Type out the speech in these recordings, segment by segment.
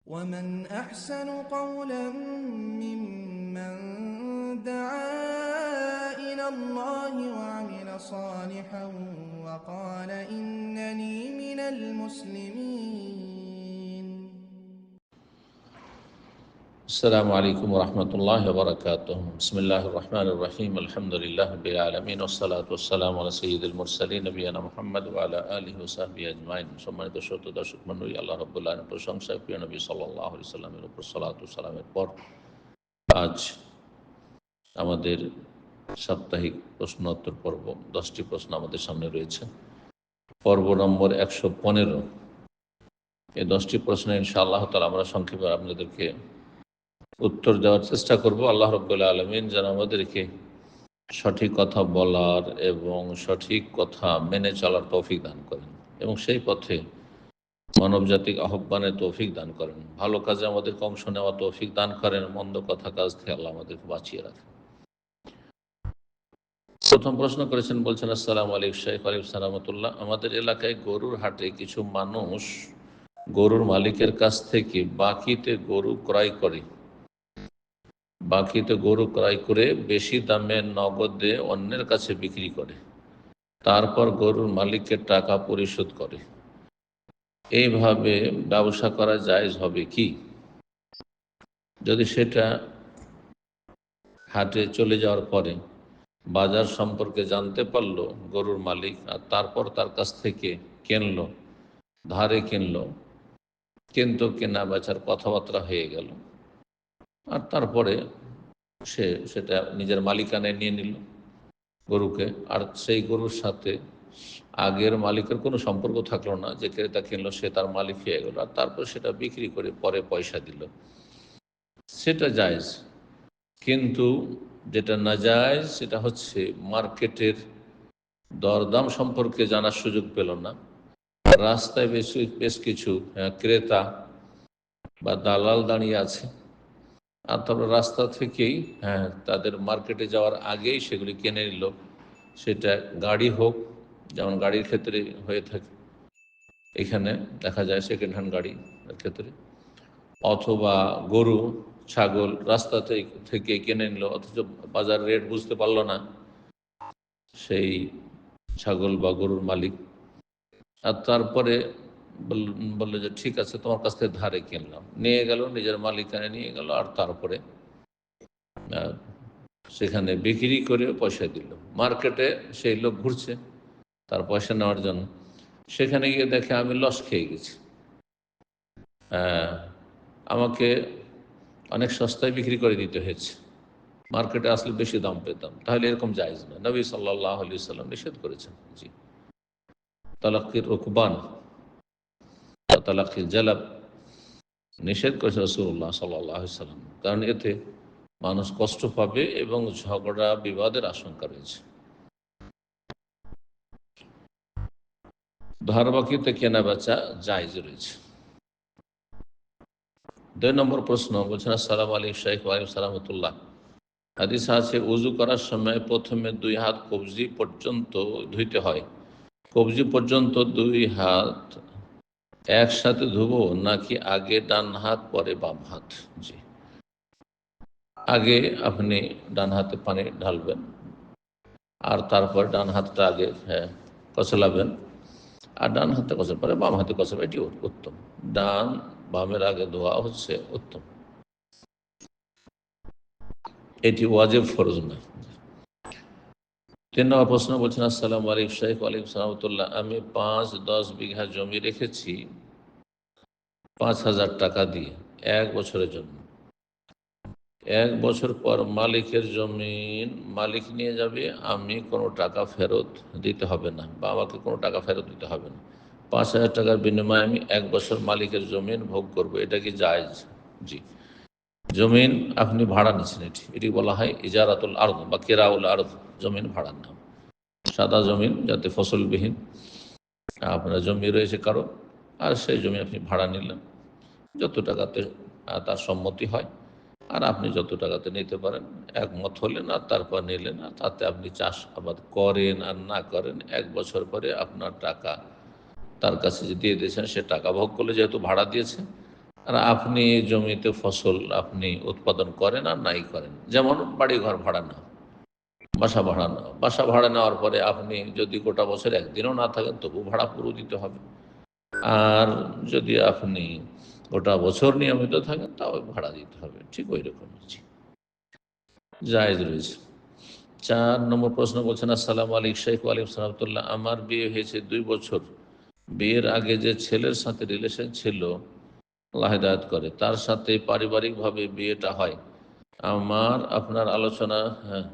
ومن أحسن قولا ممن دعا إلى الله وعمل صالحا وقال إنني من المسلمين. السلام عليكم ورحمة الله وبركاته. بسم الله الرحمن الرحيم. الحمد لله رب العالمين والصلاة والسلام على سيد المرسلين نبينا محمد وعلى آله وصحبه أجمعين. সম্মানিত শ্রোতা দর্শক মণ্ডলী, আল্লাহ রাব্বুল আলামিনের প্রশংসায় প্রিয় নবী সাল্লাল্লাহু আলাইহি সাল্লামের উপর সালাত ও সালামের পর আজ আমাদের সাপ্তাহিক প্রশ্নোত্তর পর্ব 10টি প্রশ্ন আমাদের সামনে রয়েছে। পর্ব নম্বর 115। এই 10টি প্রশ্ন ইনশাআল্লাহ তাআলা আমরা সংক্ষেপে আপনাদেরকে উত্তর দেওয়ার চেষ্টা করব। আল্লাহ রাব্বুল আলামিন যেন আমাদেরকে সঠিক কথা বলার এবং সঠিক কথা মেনে চলার তৌফিক দান করেন এবং সেই পথে মানবজাতিক আহ্বানের তৌফিক দান করেন, ভালো কাজে আমাদেরকে অংশ নেওয়া তৌফিক দান করেন, মন্দ কথা কাজ থেকে আল্লাহ আমাদেরকে বাঁচিয়ে রাখেন। প্রথম প্রশ্ন করেছেন, বলছেন আসসালামু আলাইকুম শেখ। ওয়ালাইকুম সালাম রাহমাতুল্লাহ। আমাদের এলাকায় গরুর হাটে কিছু মানুষ গরুর মালিকের কাছ থেকে বাকিতে গরু ক্রয় করে বেশি দামে নগদে অন্যের কাছে বিক্রি করে, তারপর গরুর মালিককে টাকা পরিশোধ করে। এইভাবে ব্যবসা করা জায়েজ হবে কি? যদি সেটা হাটে চলে যাওয়ার পরে বাজার সম্পর্কে জানতে পারলো গরুর মালিক, আর তারপর তার কাছ থেকে ধারে কিনলো, কিন্তু কেনা বেচার কথাবার্তা হয়ে গেল, আর তারপরে সে সেটা নিজের মালিকানায় নিয়ে নিল গরুকে, আর সেই গরুর সাথে আগের মালিকের কোনো সম্পর্ক থাকলো না, যে ক্রেতা কিনলো সে তার মালিক হয়ে গেল, আর তারপর সেটা বিক্রি করে পরে পয়সা দিল, সেটা জায়েজ। কিন্তু যেটা না জায়েজ সেটা হচ্ছে মার্কেটের দরদাম সম্পর্কে জানার সুযোগ পেল না, রাস্তায় বেশ কিছু ক্রেতা বা দালাল দাঁড়িয়ে আছে, আর তারপর রাস্তা থেকেই তাদের মার্কেটে যাওয়ার আগেই সেগুলি কিনে নিল। সেটা গাড়ি হোক, যেমন গাড়ির ক্ষেত্রে হয়ে থাকে, এখানে দেখা যায় সেকেন্ড হ্যান্ড গাড়ির ক্ষেত্রে, অথবা গরু ছাগল রাস্তা থেকে কিনে নিল, অথচ বাজার রেট বুঝতে পারলো না সেই ছাগল বা গরুর মালিক, আর তারপরে বললো যে ঠিক আছে তোমার কাছ থেকে ধারে কিনলাম, নিয়ে গেল, নিজের মালিকানে নিয়ে গেল, আর তারপরে সেখানে বিক্রি করে পয়সা দিল। মার্কেটে সেই লোক ঘুরছে তার পয়সা নেওয়ার জন্য, সেখানে গিয়ে দেখে আমি লস খেয়ে গেছি, আমাকে অনেক সস্তায় বিক্রি করে দিতে হয়েছে, মার্কেটে আসলে বেশি দাম পেতাম, তাহলে এরকম জায়েজ না। নবী সাল্লাল্লাহু আলাইহি ওয়াসাল্লাম নিষেধ করেছেন। জি, তালাক্কির রুকবান, তালাক্কির জালাব নিষেধ করেছে রাসূলুল্লাহ সাল্লাল্লাহু আলাইহি ওয়াসাল্লাম, কারণ এতে মানুষ কষ্ট পাবে এবং ঝগড়া বিবাদের আশঙ্কা রয়েছে। ধারবাকিতে কেনা বেচা জায়েজ রয়েছে। 2 নম্বর প্রশ্ন, বলছেন আসসালামু আলাইকুম শেখ। ওয়ালাইকুম সালাম রাহমাতুল্লাহ। হাদিস আছে ওযু করার সময় প্রথমে 2 হাত কবজি পর্যন্ত ধুইতে হয়, কবজি পর্যন্ত 2 হাত একসাথে ধুবো নাকি আগে ডান হাত পরে বাম হাত? জি, আগে আপনি ডান হাতে পানি ঢালবেন, আর তারপর ডান হাতটা আগে কচলাবেন, আর ডান হাতে কচলার পরে বাম হাতে কচলাবেন, এটি উত্তম। বামের আগে ধোয়া হচ্ছে উত্তম, এটি ওয়াজিব, ফরজ না। 3 নম্বর প্রশ্ন, বলছেন আসসালামু আলাইকুম শেখ। ওয়ালাইকুম সালাম রাহমাতুল্লাহ। আমি 5-10 বিঘা জমি রেখেছি 5,000 টাকা দিয়ে 1 বছরের জন্য। 1 বছর পর মালিকের জমিন মালিক নিয়ে যাবে, আমি কোনো টাকা ফেরত দিতে হবে না, বা আমাকে কোনো টাকা ফেরত দিতে হবে না। 5,000 টাকার বিনিময়ে আমি 1 বছর মালিকের জমিন ভোগ করব, এটা কি জায়েজ? জি, জমিন আপনি ভাড়া নিচ্ছেন, এটি বলা হয় ইজারাতুল আরদ বা কিরাউল আরদ, জমিন ভাড়ার নাম। সাদা জমিন, যাতে ফসলবিহীন আপনার জমি রয়েছে কারো, আর সেই জমি আপনি ভাড়া নিলেন, যত টাকাতে তার সম্মতি হয়, আর আপনি যত টাকাতে নিতে পারেন একমত হলেন, আর তারপর নিলেন, আর তাতে আপনি চাষাবাদ করেন আর না করেন, 1 বছর পরে আপনার টাকা তার কাছে যে দিয়ে দিয়েছেন সে টাকা ভোগ করলে, যেহেতু ভাড়া দিয়েছে, আর আপনি জমিতে ফসল আপনি উৎপাদন করেন আর নাই করেন, যেমন বাড়ি ঘর ভাড়া না, বাসা ভাড়া না, বাসা ভাড়া নেওয়ার পরে আপনি যদি গোটা বছর একদিনও না থাকেন তবু ভাড়া পুরো দিতে হবে। আর যদি আপনি গোটা বছর নিয়মিত থাকেন তাও ভাড়া দিতে হবে, ঠিক ওই রকম জায়েজ রয়েছে। 4 নম্বর প্রশ্ন বলছেন, আসসালামু আলাইকুম শেখ। ওয়ালাইকুম সালামতুল্লাহ। আমার বিয়ে হয়েছে 2 বছর। বিয়ের আগে যে ছেলের সাথে রিলেশন ছিল, আল্লাহ হেদায়েত করে, তার সাথে পারিবারিকভাবে বিয়েটা হয়। আমার আপনার আলোচনা, হ্যাঁ,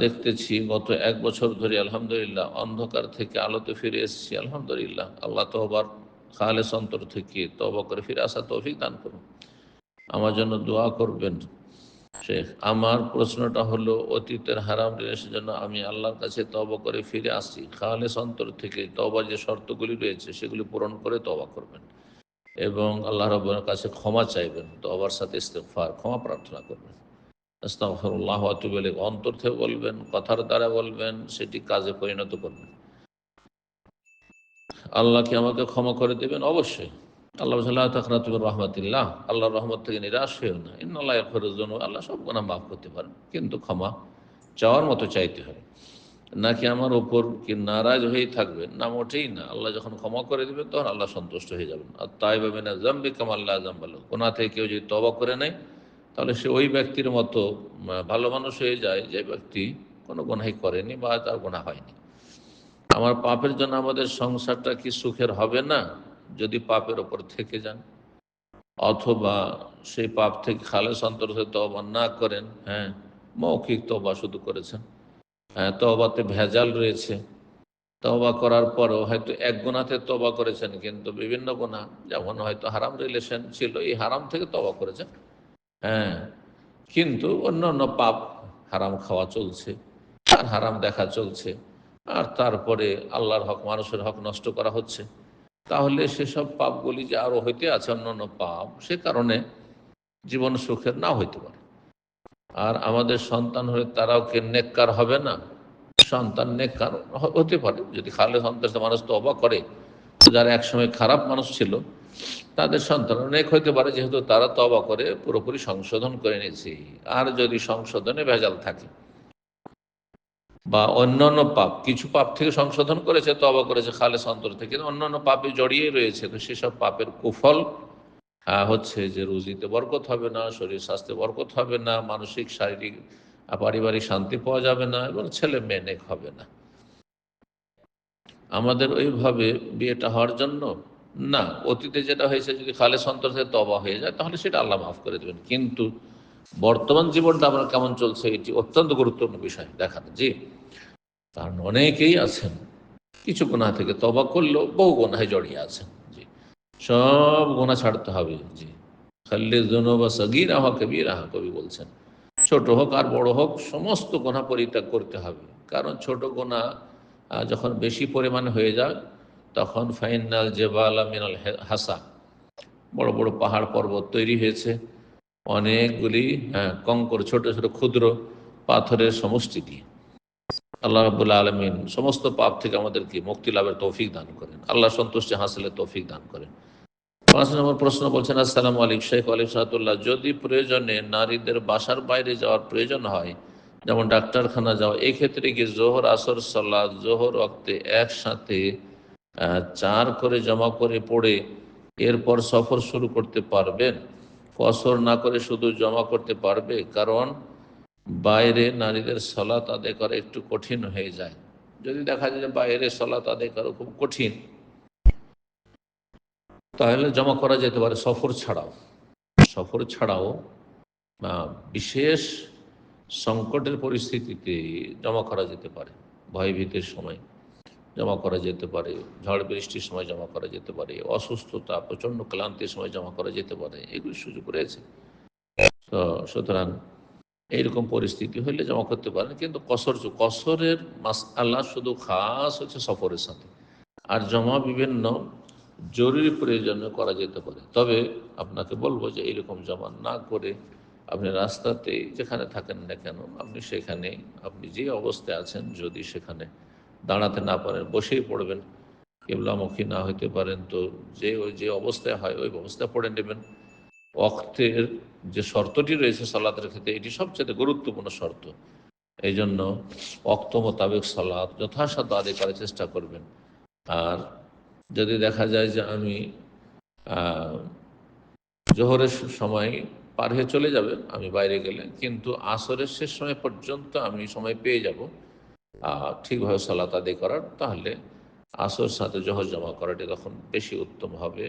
দেখতেছি গত 1 বছর ধরে আলহামদুলিল্লাহ অন্ধকার থেকে আলোতে ফিরে এসেছি আলহামদুলিল্লাহ। আল্লাহ তওবার খালেস অন্তর থেকে তওবা করে ফিরে আসা তৌফিক দান করুন। আমার জন্য দোয়া করবেন শেখ। আমার প্রশ্নটা হলো, অতীতের হারাম রিলেশনের জন্য আমি আল্লাহর কাছে তওবা করে ফিরে আসি, খালেস অন্তর থেকে তওবার যে শর্তগুলি রয়েছে সেগুলি পূরণ করে তওবা করবেন এবং আল্লাহ রাব্বুল কাছে ক্ষমা চাইবেন, তওবার সাথে ইস্তেগফার, ক্ষমা প্রার্থনা করবেন। আস্তাগফিরুল্লাহ ওয়া আতুবু ইলাইহি অন্তর থেকে বলবেন, কথার দ্বারা বলবেন, সেটি কাজে পরিণত করবেন। আল্লাহ কি আমাকে ক্ষমা করে দেবেন? অবশ্যই। আল্লাহ বলছেন, লা তাকনাতু মির রাহমাতিল্লাহ, আল্লাহর রহমত থেকে নিরাশ হয়েও না। ইন্নাল্লাহা ইয়াগফিরুয যুনুব, আল্লাহ সব গুনাহ মাফ করতে পারেন, কিন্তু ক্ষমা চাওয়ার মতো চাইতে হবে। নাকি আমার ওপর কি নারাজ হয়েই থাকবেন? না, মোটেই না। আল্লাহ যখন ক্ষমা করে দেবেন তখন আল্লাহ সন্তুষ্ট হয়ে যাবেন। আর তাইবা মিনা যামবি কামা লা যামবা লাহু, গুনাহ থেকে কেউ যদি তওবা করে নেয় তাহলে সে ওই ব্যক্তির মতো ভালো মানুষ হয়ে যায় যে ব্যক্তি কোনো গুনাহই করেনি বা তার গুনাহ হয়নি। আমার পাপের জন্য আমাদের সংসারটা কি সুখের হবে না যদি পাপের ওপর থেকে যান, অথবা সেই পাপ থেকে খালেস অন্তর হয়ে তওবা না করেন? হ্যাঁ, মৌখিক তওবা শুধু করেছেন, হ্যাঁ, তওবাতে ভেজাল রয়েছে। তওবা করার পরও হয়তো এক গুনাহতে তওবা করেছেন, কিন্তু বিভিন্ন গুনাহ, যেমন হয়তো হারাম রিলেশন ছিল, এই হারাম থেকে তওবা করেছেন, হ্যাঁ, কিন্তু অন্য অন্য পাপ, হারাম খাওয়া চলছে আর হারাম দেখা চলছে, আর তারপরে আল্লাহর হক, মানুষের হক নষ্ট করা হচ্ছে, তাহলে সেসব পাপগুলি যে আরও হইতে আছে অন্য অন্য পাপ, সে কারণে জীবন সুখের না হইতে পারে। আর আমাদের সন্তান হলে তারাও কি নেককার হবে না? সন্তান নেককার হতে পারে যদি খালে সন্তান মানুষ তওবা করে। যারা একসময় খারাপ মানুষ ছিল তাদের সন্তান নেক হইতে পারে, যেহেতু তারা তওবা করে পুরোপুরি সংশোধন করে নিয়েছে। আর যদি সংশোধনে ভেজাল থাকে বা অন্যান্য পাপ, কিছু পাপ থেকে সংশোধন করেছে, তওবা করেছে খালেস অন্তর থেকে, অন্যান্য পাপে জড়িয়ে রয়েছে, তো সেসব পাপের কুফল হচ্ছে যে রুজিতে বরকত হবে না, শরীর স্বাস্থ্যে বরকত হবে না, মানসিক শারীরিক পারিবারিক শান্তি পাওয়া যাবে না এবং ছেলে মেয়ে নেক হবে না। আমাদের ওইভাবে বিয়েটা হওয়ার জন্য না, অতীতে যেটা হয়েছে যদি খালেস অন্তর থেকে তওবা হয়ে যায় তাহলে সেটা আল্লাহ মাফ করে দেবেন, কিন্তু বর্তমান জীবনটা আমরা কেমন চলছে এটি অত্যন্ত গুরুত্বপূর্ণ বিষয় দেখার। জি, কারণ অনেকেই আছেন কিছু গুনাহ থেকে তওবা করলেও বহু গুনাহে জড়িয়ে আছেন। জি, সব গুনাহ ছাড়তে হবে। জি, খাল্লি যুনুবা সাগীরাহা কাবীরাহা, কবি বলছেন, ছোট হোক আর বড় হোক সমস্ত গুনাহ পরিত্যাগ করতে হবে। কারণ ছোট গুনাহ যখন বেশি পরিমাণে হয়ে যায় তখন ফাইনাল জেবালা মিনাল হাসা, বড় বড় পাহাড় পর্বত তৈরি হয়েছে অনেকগুলি কঙ্কর, ছোট ছোট ক্ষুদ্র পাথরের সমষ্টি দিয়ে। আল্লাহ রাব্বুল আলামিন সমস্ত পাপ থেকে আমাদেরকে মুক্তি লাভের তৌফিক দান করেন, আল্লাহ সন্তুষ্টি হাসিলের তৌফিক দান করেন। 5 নম্বর প্রশ্ন বলছেন, আসসালামু আলাইকুম শেখ। ওয়ালাইকুম সালাতুল্লাহ। যদি প্রয়োজনে নারীদের বাসার বাইরে যাওয়ার প্রয়োজন হয়, যেমন ডাক্তারখানা যাওয়া, এক্ষেত্রে কি জোহর আসর সালাত জোহর ওয়াক্তে একসাথে 4 করে জমা করে পড়ে এরপর সফর শুরু করতে পারবেন? কসর না করে শুধু জমা করতে পারবে? কারণ বাইরে নারীদের সালাত আদায় করা একটু কঠিন হয়ে যায়। যদি দেখা যায় যে বাইরে সালাত আদায় করা খুব কঠিন, তাহলে জমা করা যেতে পারে সফর ছাড়াও। সফর ছাড়াও বিশেষ সংকটের পরিস্থিতিতে জমা করা যেতে পারে, ভয়ভীতির সময় জমা করা যেতে পারে, ঝড় বৃষ্টির সময় জমা করা যেতে পারে, অসুস্থতা প্রচণ্ড ক্লান্তির সময় জমা করা যেতে পারে, এগুলি সুযোগ রয়েছে। তো সুতরাং এইরকম পরিস্থিতি হলে জমা করতে পারেন, কিন্তু কসরের মাসআলা শুধু খাস হচ্ছে সফরের সাথে, আর জমা বিভিন্ন জরুরি প্রয়োজনে করা যেতে পারে। তবে আপনাকে বলবো যে এইরকম জমা না করে আপনি রাস্তাতে যেখানে থাকেন না কেন, আপনি সেখানে, আপনি যে অবস্থায় আছেন যদি সেখানে দাঁড়াতে না পারেন বসেই পড়বেন, কেবলামুখী না হইতে পারেন তো যে অবস্থায় হয় ওই অবস্থায় পড়ে নেবেন। ওয়াক্তের যে শর্তটি রয়েছে সালাতের ক্ষেত্রে, এটি সবচেয়ে গুরুত্বপূর্ণ শর্ত। এই জন্য ওয়াক্ত মোতাবেক সালাত যথাসাধ্য আদায় করার চেষ্টা করবেন। আর যদি দেখা যায় যে আমি জোহরের সময় পার হয়ে চলে যাবে আমি বাইরে গেলে, কিন্তু আসরের শেষ সময় পর্যন্ত আমি সময় পেয়ে যাব ঠিকভাবে সালাত আদায় করার, তাহলে আসর সাথে জোহর জমা করাটি তখন বেশি উত্তম হবে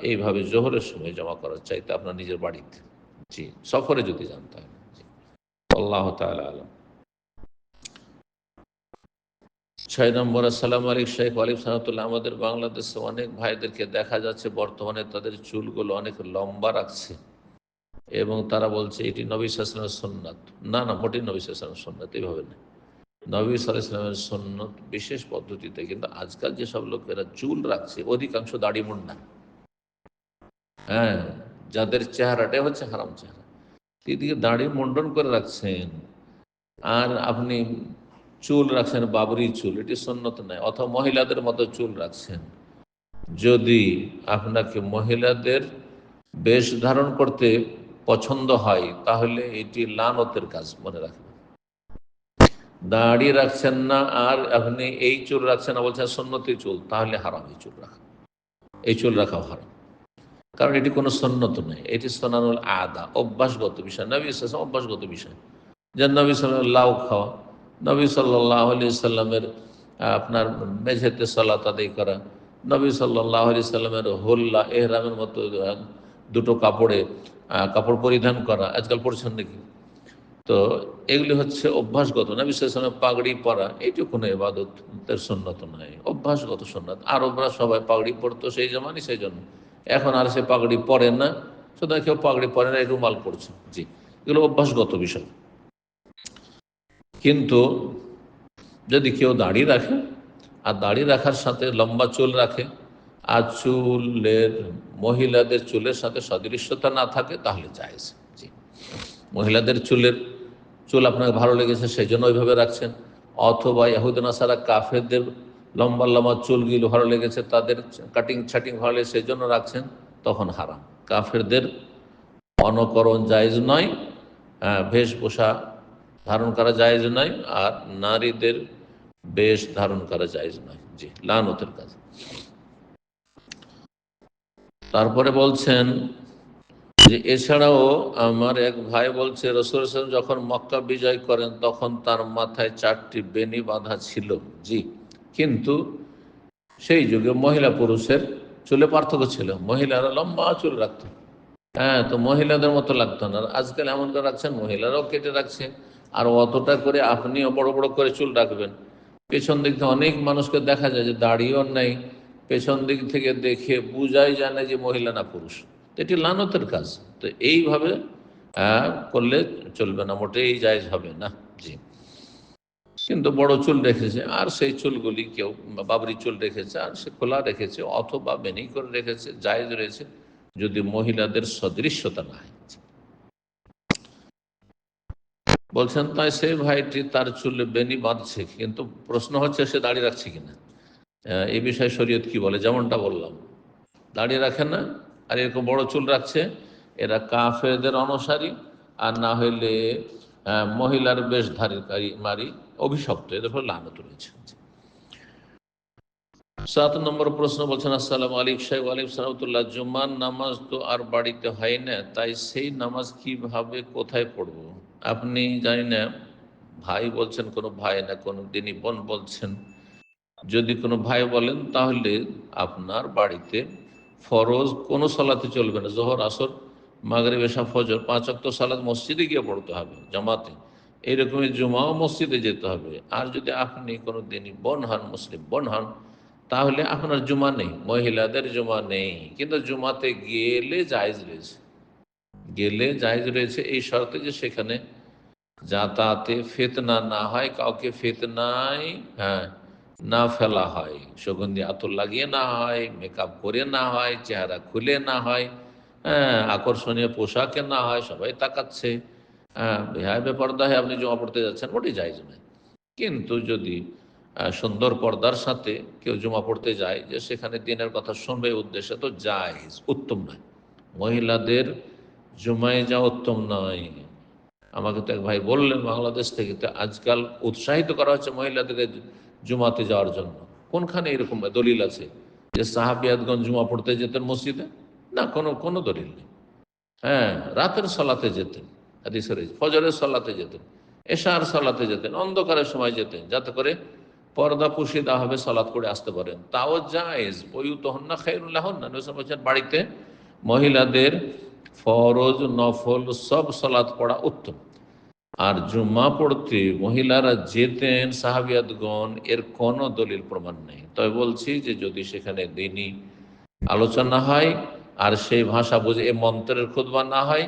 এইভাবে জোহরের সময় জমা করার চাইতে আপনার নিজের বাড়িতে। জি, সফরে যদি জানতে হয়। জি, আল্লাহ তাআলা আলাম। 6 নম্বর, আসসালামু আলাইকুম শেখ। ওয়ালাইকুম সালামতুল্লাহ। আমাদের বাংলাদেশে অনেক ভাইদেরকে দেখা যাচ্ছে বর্তমানে তাদের চুলগুলো অনেক লম্বা রাখছে এবং তারা বলছে এটি নবী সাল্লাল্লাহু আলাইহি ওয়াসাল্লামের সুন্নাত। না না, মোটেই নবী সাল্লাল্লাহু আলাইহি ওয়াসাল্লামের সুন্নাত এইভাবে না। নবী সাল্লাল্লাহু আলাইহি ওয়াসাল্লামের সুন্নত বিশেষ পদ্ধতিতে, কিন্তু আজকাল যেসব লোকেরা চুল রাখছে অধিকাংশ দাড়ি মুন্ডা। হ্যাঁ, যাদের চেহারাটাই হচ্ছে হারাম চেহারা, এদিকে দাড়ি মুন্ডন করে রাখছেন আর আপনি চুল রাখছেন বাবরি চুল, এটি সুন্নত নয়। অথবা মহিলাদের মতো চুল রাখছেন। যদি আপনাকে মহিলাদের বেশ ধারণ করতে পছন্দ হয় তাহলে এটি লানতের কাজ, মনে রাখবেন। দাড়ি রাখছেন না আর আপনি এই চুল রাখছেন না, বলছেন সুন্নতি চুল, তাহলে হারাম এই চুল রাখা। এই চুল রাখাও হারাম, কারণ এটি কোনো সুন্নত নয়, এটি সুনানুল আদা, অভ্যাসগত বিষয়। নবী সাল্লাল্লাহু আলাইহি ওয়াসাল্লাম অভ্যাসগত বিষয়। যে নবী সাল্লাল্লাহু লাউ খাওয়া, নবী সাল্লাল্লাহু আলাইহি সাল্লামের আপনার মেঝেতে সালাত আদায় করা, নবী সাল্লাল্লাহু আলাইহি সাল্লামের হোল্লা এহরামের মতো দুটো কাপড় পরিধান করা, আজকাল পড়ছেন নাকি? তো এগুলি হচ্ছে অভ্যাসগত। নবী সাল্লাল্লাহু আলাইহি ওয়াসাল্লাম পাগড়ি পরা, এইটি কোনো ইবাদতের সুন্নত নয়, অভ্যাসগত সুন্নত। আরবরা সবাই পাগড়ি পরতো সেই জমানি, সেই জন্য এখন আর সে পাগড়ি পরে না, সুতরাং কেউ পাগড়ি পরে না, এই রুমাল পড়ছে। জি, এগুলো অভ্যাসগত বিষয়। কিন্তু যদি কেউ দাড়ি রাখে আর দাড়ি রাখার সাথে লম্বা চুল রাখে আর মহিলাদের চুলের সাথে সদৃশ্যতা না থাকে, তাহলে জায়েজ। জি, মহিলাদের চুল আপনাকে ভালো লেগেছে সেই জন্য ওইভাবে রাখছেন, অথবা ইহুদ নাসারা কাফেরদের লম্বা লম্বা চুলগুলো ভালো লেগেছে, তাদের কাটিং ছাটিং ভালো লেগেছে সেই জন্য রাখছেন, তখন হারাম। কাফেরদের অনুকরণ জায়েজ নয়, বেশভূষা ধারণ করা জায়েজ নয়, আর নারীদের বেশ ধারণ করা জায়েজ নয়। জি, লানতের কাজ। তারপরে বলছেন যে এছাড়াও আমার এক ভাই বলছে রাসূল সাল্লাল্লাহু আলাইহি ওয়াসাল্লাম যখন মক্কা বিজয় করেন তখন তার মাথায় 4টি বেনি বাঁধা ছিল। জি, কিন্তু সেই যুগে মহিলা পুরুষের চুলে পার্থক্য ছিল, মহিলারা লম্বা চুল রাখত। হ্যাঁ, তো মহিলাদের মতো লাগতো না। আর আজকাল এমন করে রাখছেন, মহিলারাও কেটে রাখছে, আর অতটা করে আপনিও বড় বড় করে চুল রাখবেন। পেছন দিক থেকে অনেক মানুষকে দেখা যায় যে দাড়িও নেই, পেছন দিক থেকে দেখে বোঝাই যায় না যে মহিলা না পুরুষ। তো এটি লানতের কাজ। তো এইভাবে করলে চলবে না, মোটেই জায়েজ হবে না। জি, কিন্তু বড় চুল রেখেছে আর সেই চুলগুলি কেউ বাবরি চুল রেখেছে আর সে খোলা রেখেছে অথবা বেনি করে রেখেছে, জায়েজ রয়েছে, যদি মহিলাদের সদৃশ্যতা না হয়। বলছেন তাই সেই ভাইটি তার চুলে বেনি বাঁধছে, কিন্তু প্রশ্ন হচ্ছে সে দাঁড়িয়ে রাখছে কিনা। এই বিষয়ে শরীয়ত কি বলে? যেমনটা বললাম, দাঁড়িয়ে রাখে না আর এরকম বড় চুল রাখছে, এরা কাফেরদের অনুসারী, আর না হইলে মহিলার বেশধারীকারী মারি অভিশপ্ত, এদের ফলে লানত রয়েছে। 7 নম্বর প্রশ্ন বলছেন, আসসালামু আলাইকুম শাইখ। ওয়ালাইকুম সালামতুল্লাহ। জুম্মার নামাজ তো আর বাড়িতে হয় না, তাই সেই নামাজ কিভাবে কোথায় পড়ব? আপনি জানি না ভাই বলছেন, কোনো ভাই না কোনো দিনই বোন বলছেন। যদি কোনো ভাই বলেন তাহলে আপনার বাড়িতে ফরজ কোনো সালাতে চলবে না, জোহর আসর মাগরিব এশা ফজর 5 ওয়াক্ত সালাত মসজিদে গিয়ে পড়তে হবে জামাতে, এইরকমই জুমাও মসজিদে যেতে হবে। আর যদি আপনি কোনো দিনই বোন হন, মুসলিম বোন হন, তাহলে আপনার জুমা নেই, মহিলাদের জুমা নেই, কিন্তু জুমাতে গেলে জায়েজ রয়েছে এই শর্তে যে সেখানে যাতায়াতে ফিতনা না হয়, কাউকে ফিতনায় না ফেলা হয়, সুগন্ধি আতর লাগিয়ে না হয়, মেকআপ করে না হয়, চেহারা খুলে না হয়, আকর্ষণীয় পোশাকে না হয়, সবাই তাকাচ্ছে, বেহায় বেপর্দা হয়ে আপনি জমা পড়তে যাচ্ছেন, ওটি জায়েজ নয়। কিন্তু যদি সুন্দর পর্দার সাথে কেউ জুমা পড়তে যায়, যে সেখানে দিনের কথা শুনবে উদ্দেশ্যে, তো জায়েজ, উত্তম নয়। মহিলাদের জুমায় যাওয়া উত্তম নয়। আমাকে তো এক ভাই বললেন বাংলাদেশ থেকে, তো আজকাল উৎসাহিত করা হচ্ছে মহিলাদেরকে জুমাতে যাওয়ার জন্য। কোনখানে এরকম দলিল আছে যে সাহাবিয়াতগণ জুমা পড়তে যেতেন মসজিদে? না, কোনো কোনো দলিল নেই। হ্যাঁ, রাতের সলাতে যেতেন, হাদিসে রয়েছে, ফজরের সলাতে যেতেন, এশার সলাতে যেতেন, অন্ধকারের সময় যেতেন, যাতে করে পর্দা পুশিদা হবে, সলাৎ করে আসতে পারেন, তাও জায়েজ। বইউতহন্না খায়রুল্লাহন্না, নবী সাল্লাল্লাহু আলাইহি ওয়াসাল্লাম বলছেন বাড়িতে মহিলাদের ফরজ নফল সব সলাৎ পড়া উত্তম। আর জুম্মা পড়তে মহিলারা যেতেন সাহাবিয়াতগণ, এর কোনো দলিল প্রমাণ নেই। তবে বলছি যে যদি সেখানে দিনই আলোচনা হয় আর সেই ভাষা বুঝে এ মন্ত্রের খুতবা না হয়,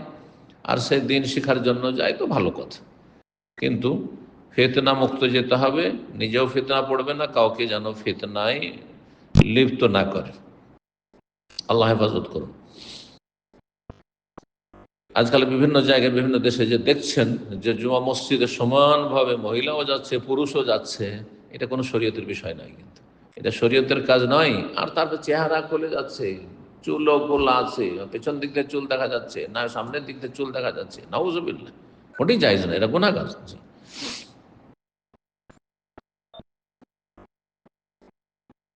আর সে দিন শিখার জন্য যায়, তো ভালো কথা। কিন্তু ফিতনা মুক্ত যেতে হবে, নিজেও ফিতনা পড়বে না, কাউকে যেন ফিতনায় লিপ্ত না করে। আল্লাহ হেফাজত করুন। আজকাল বিভিন্ন জায়গায় বিভিন্ন দেশে যে দেখছেন যে জুমা মসজিদে সমানভাবে মহিলাও যাচ্ছে পুরুষও যাচ্ছে, এটা কোনো শরীয়তের বিষয় নয়, কিন্তু এটা শরীয়তের কাজ নয়। আর তারপর চেহারা খুলে যাচ্ছে, চুলও গোলা আছে, পেছন দিক দিয়ে চুল দেখা যাচ্ছে না, সামনের দিক দিয়ে চুল দেখা যাচ্ছে, নাউজুবিল্লাহ, ওটাই জায়েজ না, এটা গুনাহগার।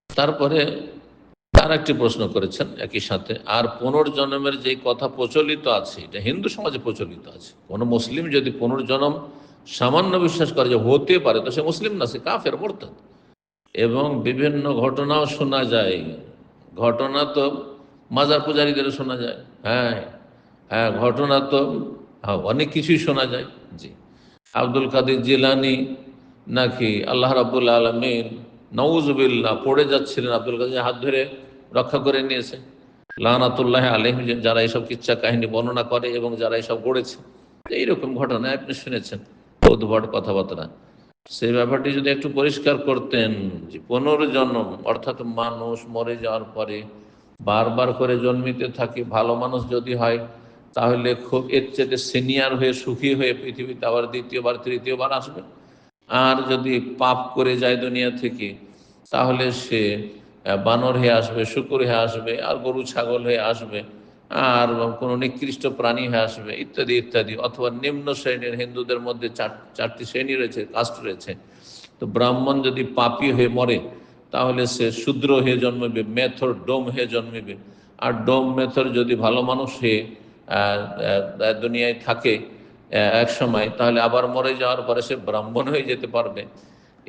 তারপরে তার একটি প্রশ্ন করেছেন একই সাথে, আর পুনর্জন্মের যে কথা প্রচলিত আছে, এটা হিন্দু সমাজে প্রচলিত আছে। কোনো মুসলিম যদি পুনর্জন্ম সামান্য বিশ্বাস করে যে হতে পারে, তো সে মুসলিম না, সে কাফের, মুরতাদ। এবং বিভিন্ন ঘটনাও শোনা যায়, ঘটনা তো মাজার পূজারীদের শোনা যায়। হ্যাঁ, হ্যাঁ, ঘটনা তো অনেক কিছুই শোনা যায়। জি, আব্দুল কাদের জিলানি নাকি আল্লাহ রাব্বুল আলামিন নউজুবিল্লাহ পড়ে যাচ্ছিলেন, আব্দুল কাদের হাত ধরে রক্ষা করে নিয়েছে, লানাতুল্লাহ আলাইহিম, যারা এইসব কিচ্ছা কাহিনী বর্ণনা করে এবং যারা এইসব গড়েছে। এইরকম ঘটনা আপনি শুনেছেন, উদ্ভট কথাবার্তা। সেই ব্যাপারটি যদি একটু পরিষ্কার করতেন, যে পুনর্জন্ম অর্থাৎ মানুষ মরে যাওয়ার পরে বারবার করে জন্মিতে থাকে, ভালো মানুষ যদি হয় তাহলে খুব এর চেয়ে সিনিয়র হয়ে সুখী হয়ে পৃথিবীতে আবার দ্বিতীয়বার তৃতীয়বার আসবে। আর যদি পাপ করে যায় দুনিয়া থেকে, তাহলে সে বানর হয়ে আসবে, শুকুর হয়ে আসবে, আর গরু ছাগল হয়ে আসবে, আর কোনো নিকৃষ্ট প্রাণী হয়ে আসবে, ইত্যাদি ইত্যাদি। অথবা নিম্ন শ্রেণীর, হিন্দুদের মধ্যে চারটি শ্রেণী রয়েছে, কাস্ট রয়েছে। তো ব্রাহ্মণ যদি পাপী হয়ে মরে, তাহলে সে শূদ্র হয়ে জন্মবে, মেথর ডোম হয়ে জন্মবে। আর ডোম মেথর যদি ভালো মানুষ হয়ে দুনিয়ায় থাকে এক সময়, তাহলে আবার মরে যাওয়ার পরে সে ব্রাহ্মণ হয়ে যেতে পারবে।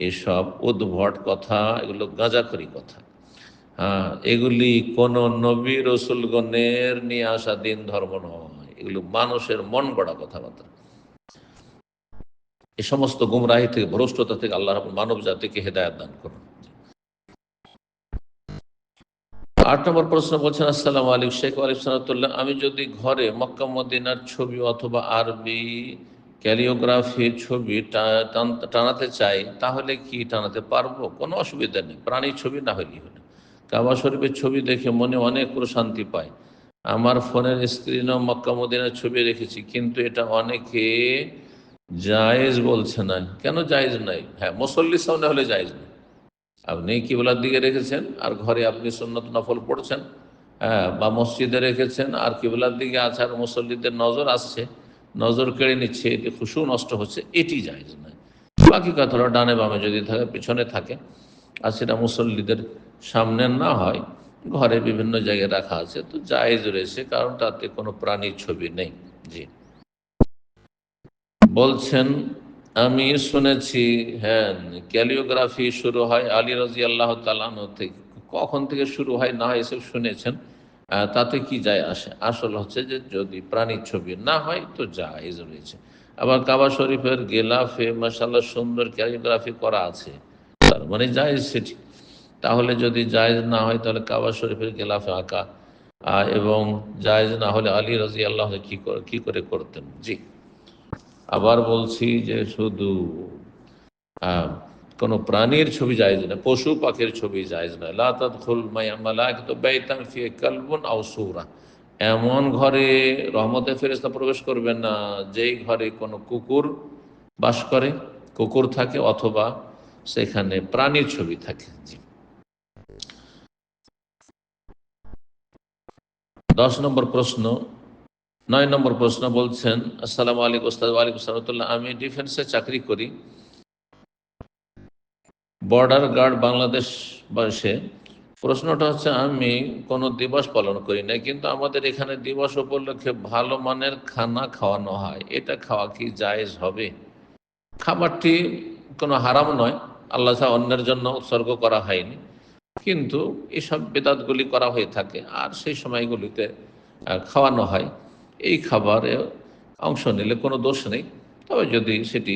এসব উদ্ভট কথা, এগুলো গাঁজাখড়ি কথা। হ্যাঁ, এগুলি কোন নবী রসুলগণের নিয়ে আসা দিন ধর্ম নয়, এগুলো মানুষের মন গড়া কথাবার্তা। এই সমস্ত গুমরাহি থেকে, ভ্রষ্টতা থেকে আল্লাহ রাব্বুল মানব জাতিকে হেদায়েত দান করুন। 8 নম্বর প্রশ্ন বলছেন, আসসালামু আলাইকুম শেখ ওয়ালাইকুম সালাতুল্লাহ, আমি যদি ঘরে মক্কা মদিনার ছবি অথবা আরবি ক্যালিওগ্রাফির ছবি টানাতে চাই, তাহলে কি টানাতে পারবো? কোনো অসুবিধা নেই, প্রাণীর ছবি না হলেই হলো। কাবা শরীফের ছবি দেখে মনে অনেক প্রশান্তি পায়। আমার ফোনের স্ক্রিনেও মক্কা মদিনার ছবি রেখেছি, কিন্তু এটা অনেকে জায়েজ বলছে না। কেন জায়েজ নাই? হ্যাঁ, মুসল্লির সামনে হলে জায়েজ নেই। আপনি কিবলার দিকে রেখেছেন আর ঘরে আপনি সুন্নত নফল পড়ছেন, হ্যাঁ, বা মসজিদে রেখেছেন আর কিবলার দিকে আছে, আর মুসল্লিদের নজর আসছে, নজর কেড়ে নিচ্ছে, এতে খুশু নষ্ট হচ্ছে, এটি জায়েজ নয়। বাকি কথা হলো ডানে বামে যদি থাকে, পিছনে থাকে, আর সেটা মুসল্লিদের সামনে না হয়, ঘরে বিভিন্ন জায়গায় রাখা আছে, তো জায়েজ রয়েছে, কারণ তাতে কোনো প্রাণীর ছবি নেই। জি, বলছেন আমি শুনেছি, হ্যাঁ, ক্যালিওগ্রাফি শুরু হয় আলী রাজি আল্লাহ তাআলা থেকে। কখন থেকে শুরু হয় না হয় এসব শুনেছেন, তাতে কি যায় আসে? আসল হচ্ছে যে যদি প্রাণীর ছবি না হয় তো জায়েজ রয়েছে। আবার কাবা শরীফের গেলাফে মাশাআল্লাহ সুন্দর ক্যালিওগ্রাফি করা আছে, তার মানে জায়েজ সেটি। তাহলে যদি জায়েজ না হয়, তাহলে কাবা শরীফের গেলাফে আঁকা এবং জায়েজ না হলে আলী রাজি আল্লাহ কি করে করতেন? জি, আবার বলছি যে শুধু আহ, কোনো প্রাণীর ছবি জায়েজ না, পশু পাখির ছবি জায়েজ না। লা তাদখুল মালাইকাতু বাইতান ফিহি কালবুন আও সূরা, এমন ঘরে রহমতের ফেরেশতা প্রবেশ করবেন না যেই ঘরে কোনো কুকুর বাস করে, কুকুর থাকে, অথবা সেখানে প্রাণীর ছবি থাকে। জি। 10 নম্বর প্রশ্ন, 9 নম্বর প্রশ্ন বলছেন, আসসালামু আলাইকুম ওস্তাদ। ওয়ালাইকুম আসসালাম। আমি ডিফেন্সে চাকরি করি, বর্ডার গার্ড বাংলাদেশ বয়সে। প্রশ্নটা হচ্ছে, আমি কোনো দিবস পালন করি না, কিন্তু আমাদের এখানে দিবস উপলক্ষে ভালো মানের খানা খাওয়ানো হয়, এটা খাওয়া কি জায়েজ হবে? খাবারটি কোনো হারাম নয়, আল্লাহ ছাড়া অন্যের জন্য উৎসর্গ করা হয়নি, কিন্তু এসব বেদাতগুলি করা হয়ে থাকে আর সেই সময়গুলিতে খাওয়ানো হয়। এই খাবারে অংশ নিলে কোনো দোষ নেই, তবে যদি সেটি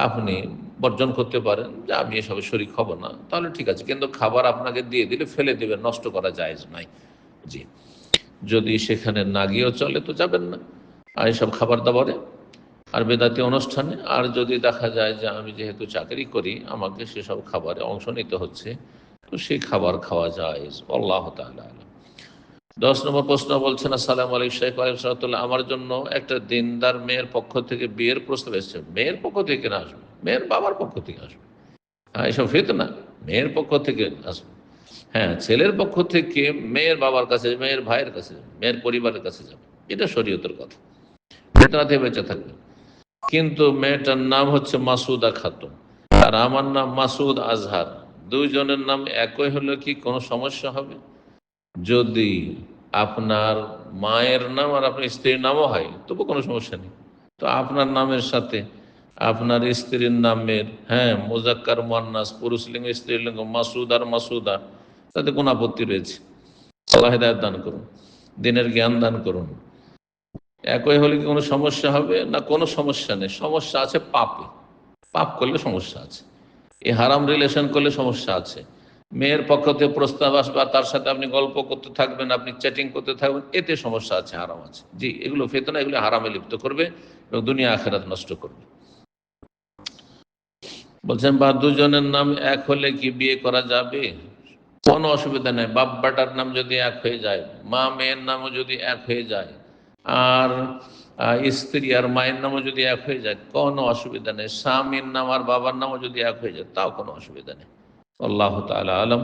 আপনি বর্জন করতে পারেন যে আমি এসবে শরীক হব না, তাহলে ঠিক আছে, কিন্তু খাবার আপনাকে দিয়ে দিলে ফেলে দেবেন, নষ্ট করা জায়েজ নাই। জি। যদি সেখানে না গিয়েও চলে তো যাবেন না আর এসব খাবার দাবারে আর বেদাতি অনুষ্ঠানে। আর যদি দেখা যায় যে আমি যেহেতু চাকরি করি, আমাকে সেসব খাবারে অংশ নিতে হচ্ছে, তো সেই খাবার খাওয়া যায়। আল্লাহ তাআলা আলাম। 10 নম্বর প্রশ্ন বলছেন, আসসালামু আলাইকুম শেখ ওয়ালাইকুম সালাম, আমার জন্য একটা দিনদার মেয়ের পক্ষ থেকে বিয়ের প্রস্তাব এসেছে। মেয়ের পক্ষ থেকে না আসবে, মেয়ের বাবার পক্ষ থেকে আসবে। হ্যাঁ, এসব ফিতনা। মেয়ের পক্ষ থেকে আসবে, হ্যাঁ, ছেলের পক্ষ থেকে মেয়ের বাবার কাছে, মেয়ের ভাইয়ের কাছে, মেয়ের পরিবারের কাছে যাবে, এটা শরীয়তের কথা, ফিতনা থেকে বেঁচে থাকবে। কিন্তু মেয়েটার নাম হচ্ছে মাসুদা খাতুন আর আমার নাম মাসুদ আজহার, দুইজনের নাম একই হলে কি কোনো সমস্যা হবে? যদি আপনার মায়ের নাম আর আপনার স্ত্রীর নামও হয় তবু কোনো সমস্যা নেই। তো আপনার নামের সাথে আপনার স্ত্রীর নামের, হ্যাঁ, মুজাক্কার মুয়ান্নাস, পুরুষলিঙ্গ স্ত্রীলিঙ্গ, মাসুদ আর মাসুদা, তাতে কোনো আপত্তি রয়েছে? আল্লাহ হিদায়াত দান করুন, দিনের জ্ঞান দান করুন। একই হলে কি কোনো সমস্যা হবে? না, কোনো সমস্যা নেই। সমস্যা আছে পাপে, পাপ করলে সমস্যা আছে, এই হারাম রিলেশন করলে সমস্যা আছে। মেয়ের পক্ষ থেকে প্রস্তাব আসবে আর তার সাথে আপনি গল্প করতে থাকবেন, আপনি চ্যাটিং করতে থাকবেন, এতে সমস্যা আছে, হারাম আছে। জি, এগুলো ফিতনা, এগুলো হারামে লিপ্ত করবে এবং দুনিয়া আখিরাত নষ্ট করবে। বলছেন, বা দুজনের নাম এক হলে কি বিয়ে করা যাবে? কোনো অসুবিধা নেই। বাপ বেটার নাম যদি এক হয়ে যায়, মা মেয়ের নামও যদি এক হয়ে যায়, আর স্ত্রী আর মায়ের নামও যদি এক হয়ে যায়, কোনো অসুবিধা নেই। স্বামীর নাম আর বাবার নামও যদি এক হয়ে যায়, তাও কোনো অসুবিধা নেই। আল্লাহ তাআলা আলম।